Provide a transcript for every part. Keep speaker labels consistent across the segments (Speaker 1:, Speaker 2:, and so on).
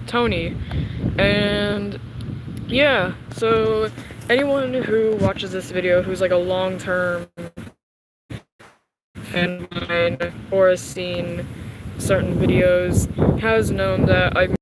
Speaker 1: Tony. And yeah, so anyone who watches this video who's like a long-term fan of mine or has seen certain videos has known that I've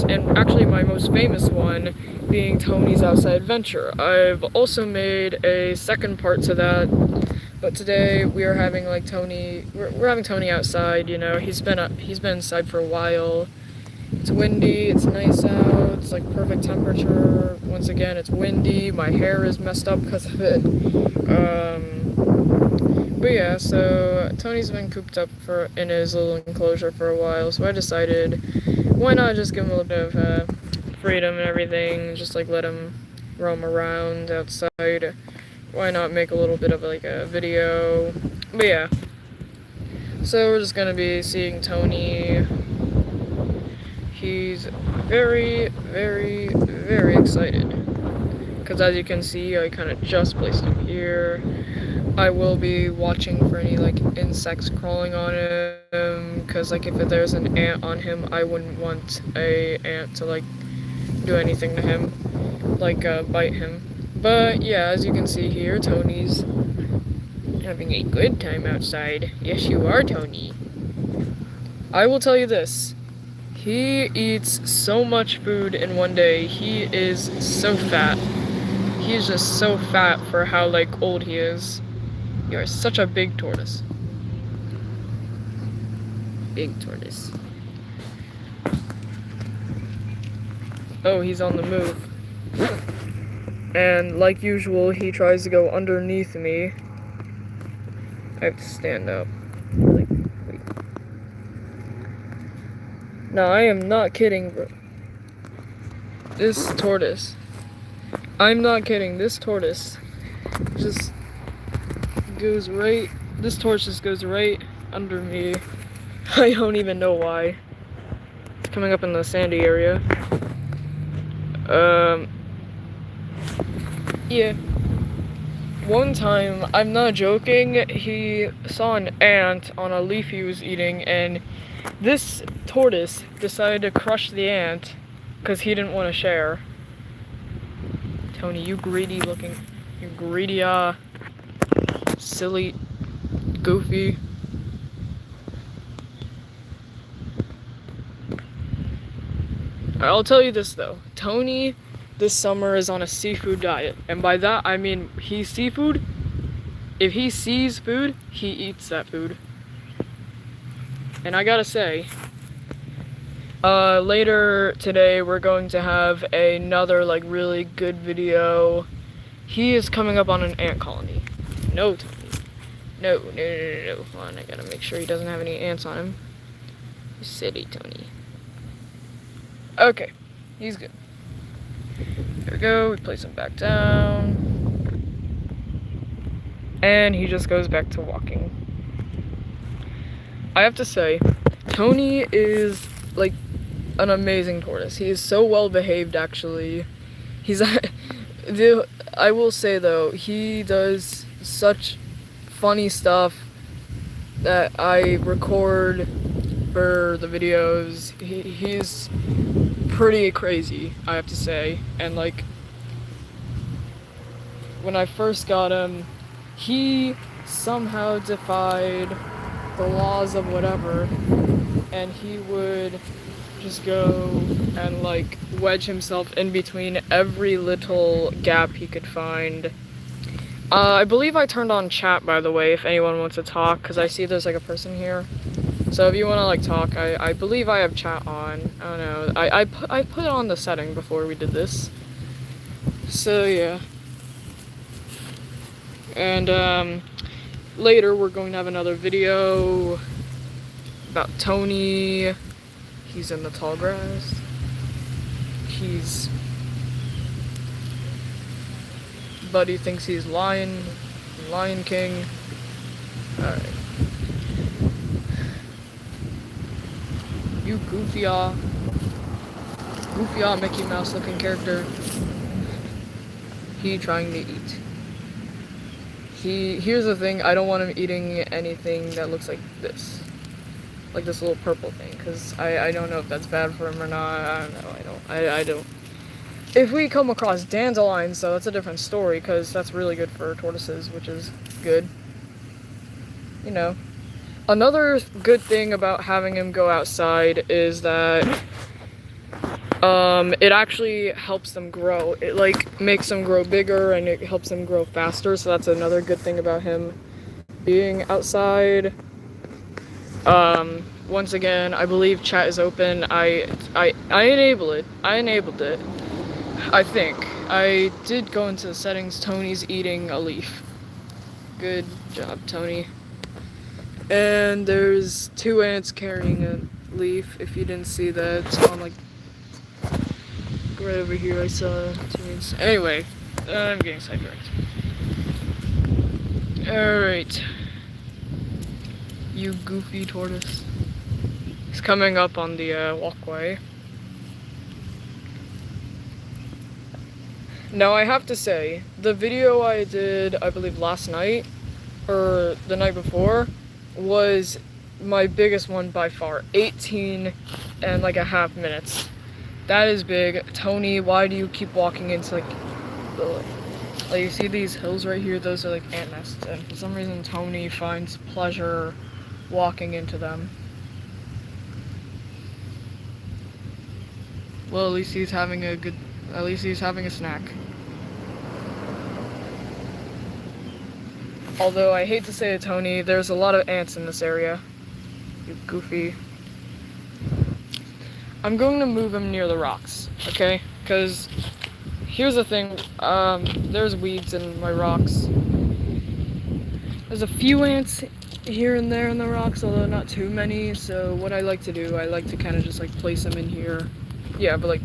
Speaker 1: and actually my most famous one being Tony's Outside Adventure. I've also made a second part to that, but today we are having like we're having Tony outside. You know, he's been inside for a while. It's windy, it's nice out, it's like perfect temperature. Once again, it's windy, my hair is messed up because of it. But yeah, so Tony's been cooped up in his little enclosure for a while, so I decided, why not just give him a little bit of freedom and everything, just like let him roam around outside. Why not make a little bit of like a video? But yeah, so we're just gonna be seeing Tony. He's very, very, very excited. Because as you can see, I kind of just placed him here. I will be watching for any like insects crawling on him. Because like if there's an ant on him, I wouldn't want a ant to like do anything to him. Like bite him. But yeah, as you can see here, Tony's having a good time outside. Yes, you are, Tony. I will tell you this. He eats so much food in one day. He is so fat. He is just so fat for how like old he is. You are such a big tortoise. Big tortoise. Oh, he's on the move. And like usual, he tries to go underneath me. I have to stand up. Like, wait. No, I am not kidding, bro. This tortoise. I'm not kidding. This tortoise just goes right. This tortoise just goes right under me. I don't even know why. It's coming up in the sandy area. Yeah. One time, I'm not joking, he saw an ant on a leaf he was eating, and this tortoise decided to crush the ant because he didn't want to share. Tony, you greedy, silly, goofy. I'll tell you this though, Tony this summer is on a seafood diet, and by that I mean he's seafood. If he sees food, he eats that food. And I gotta say, later today we're going to have another like really good video. He is coming up on an ant colony. No, Tony. No. Hold on, I gotta make sure he doesn't have any ants on him. You silly Tony. Okay, he's good. There we go, we place him back down. And he just goes back to walking. I have to say, Tony is like an amazing tortoise. He is so well behaved, actually. I will say though, he does such funny stuff that I record for the videos. He's pretty crazy, I have to say. And like, when I first got him, he somehow defied the laws of whatever, and he would just go and like wedge himself in between every little gap he could find. I believe I turned on chat, by the way, if anyone wants to talk, because I see there's like a person here. So if you want to like talk, I believe I have chat on. I don't know. I put it on the setting before we did this. So yeah. And later we're going to have another video about Tony. He's in the tall grass. Buddy thinks he's Lion King. Alright. You goofy Mickey Mouse looking character. He trying to eat. Here's the thing, I don't want him eating anything that looks like this. like this little purple thing, because I don't know if that's bad for him or not. I don't know. I don't. If we come across dandelions, though, that's a different story, because that's really good for tortoises, which is good. You know. Another good thing about having him go outside is that it actually helps them grow. It like makes them grow bigger and it helps them grow faster, so that's another good thing about him being outside. Once again, I believe chat is open. I enabled it. I think. I did go into the settings. Tony's eating a leaf. Good job, Tony. And there's 2 ants carrying a leaf. If you didn't see that, it's on like right over here. I saw 2 ants. Anyway, I'm getting sidetracked. Alright. You goofy tortoise. He's coming up on the walkway. Now I have to say, the video I did, I believe last night, or the night before, was my biggest one by far. 18 and like a half minutes. That is big. Tony, why do you keep walking into like you see these hills right here? Those are like ant nests, and for some reason Tony finds pleasure walking into them. Well, at least he's having a snack. Although I hate to say it, Tony, there's a lot of ants in this area. You goofy. I'm going to move him near the rocks, okay? Because here's the thing, there's weeds in my rocks. There's a few ants here and there in the rocks, although not too many, so what I like to do, I like to kind of just like place them in here. Yeah, but like,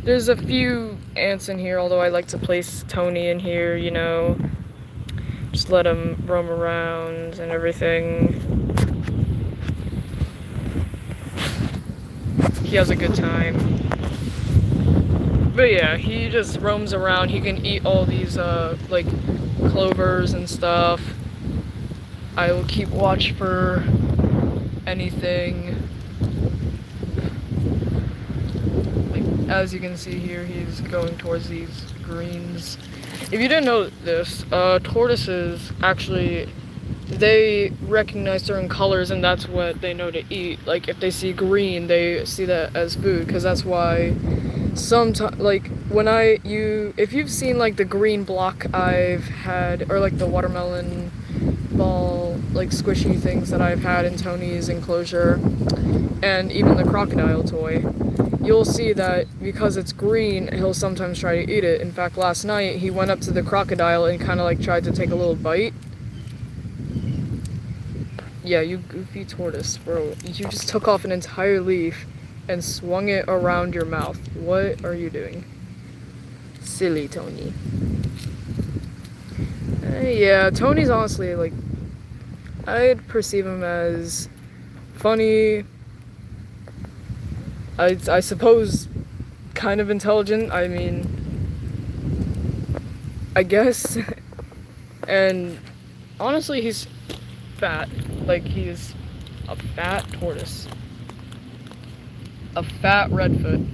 Speaker 1: there's a few ants in here, although I like to place Tony in here, you know. Just let him roam around and everything. He has a good time. But yeah, he just roams around. He can eat all these, like, clovers and stuff. I will keep watch for anything. Like, as you can see here, he's going towards these greens. If you didn't know this, tortoises actually, they recognize certain colors and that's what they know to eat. Like if they see green, they see that as food, because that's why sometimes, like if you've seen like the green block I've had, or like the watermelon ball, like squishy things that I've had in Tony's enclosure, and even the crocodile toy, you'll see that because it's green, he'll sometimes try to eat it. In fact, last night, he went up to the crocodile and kind of like tried to take a little bite. Yeah, you goofy tortoise, bro. You just took off an entire leaf and swung it around your mouth. What are you doing? Silly Tony. Yeah, Tony's honestly, like, I'd perceive him as funny, I suppose kind of intelligent, I mean, I guess, and honestly he's fat, like he's a fat tortoise, a fat redfoot.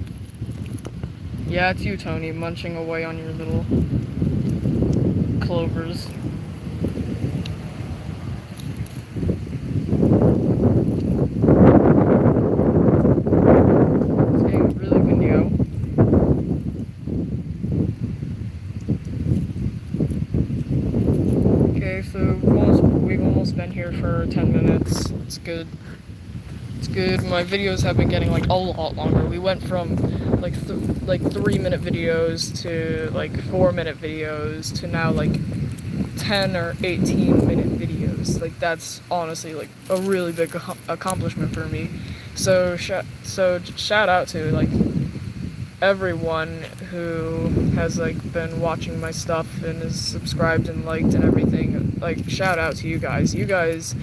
Speaker 1: Yeah, it's you, Tony, munching away on your little clovers. So we've almost been here for 10 minutes. It's good. It's good. My videos have been getting like a lot longer. We went from like 3-minute videos to like 4-minute videos to now like 10 or 18-minute videos. Like that's honestly like a really big accomplishment for me. So shout out to like everyone who has like been watching my stuff and is subscribed and liked and everything. Like shout out to you guys. You guys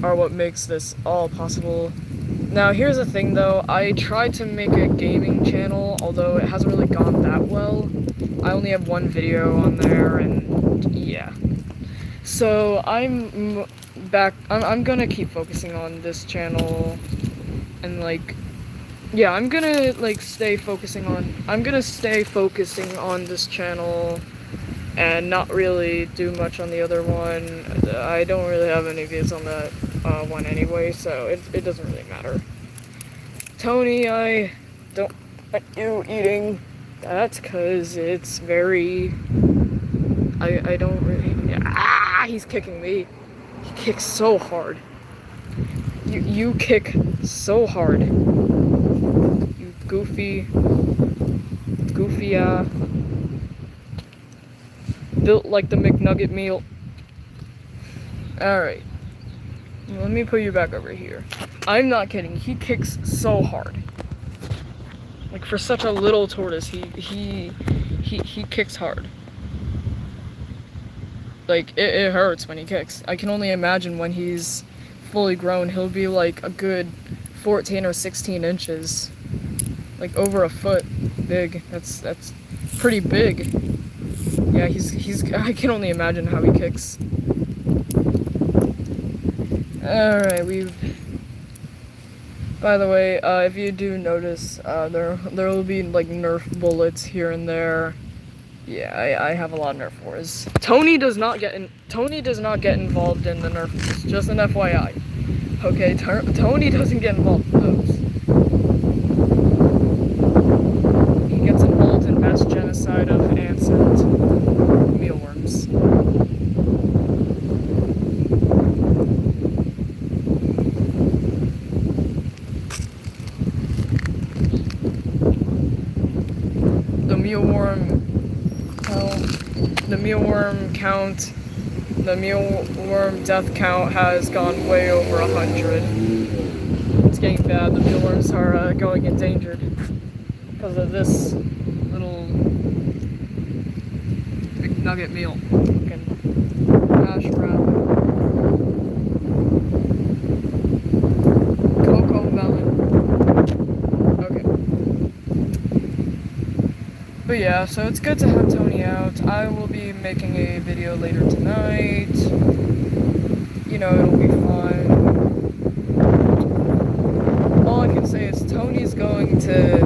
Speaker 1: are what makes this all possible. Now here's the thing though, I tried to make a gaming channel, although it hasn't really gone that well. I only have 1 video on there, and yeah. So I'm gonna keep focusing on this channel and like, yeah, I'm gonna stay focusing on this channel and not really do much on the other one. I don't really have any views on that one anyway, so it doesn't really matter. Tony, I don't want you eating that because it's very. I don't really. He's kicking me. He kicks so hard. You kick so hard. You goofy, built like the McNugget meal. Alright. Let me put you back over here. I'm not kidding. He kicks so hard. Like, for such a little tortoise, he kicks hard. Like, it hurts when he kicks. I can only imagine when he's fully grown, he'll be like a good 14 or 16 inches. Like, over a foot big. That's pretty big. Yeah, I can only imagine how he kicks. Alright, by the way, if you do notice, there will be, like, Nerf bullets here and there. Yeah, I have a lot of Nerf wars. Tony does not get involved in the Nerf wars, just an FYI. Okay, Tony doesn't get involved in those. He gets involved in mass genocide of ants and mealworms. The mealworm death count has gone way over 100. It's getting bad. The mealworms are going endangered because of this little McNugget meal. Fucking hash brown. Cocoa melon. Okay. But yeah, so it's good to have Tony out. I will be making a video later tonight. You know, it'll be fun. All I can say is Tony's going to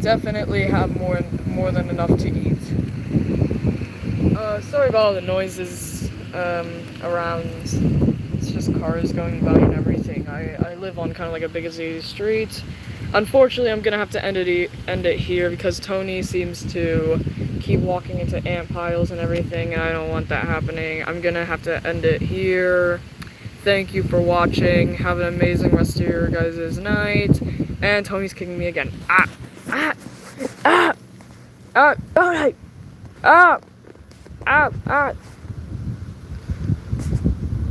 Speaker 1: definitely have more than enough to eat. Sorry about all the noises around. It's just cars going by and everything. I live on kind of like a busy street. Unfortunately, I'm gonna have to end it here because Tony seems to keep walking into ant piles and everything, and I don't want that happening. I'm gonna have to end it here. Thank you for watching. Have an amazing rest of your guys' night. And Tony's kicking me again.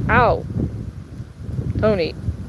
Speaker 1: Ow. Tony.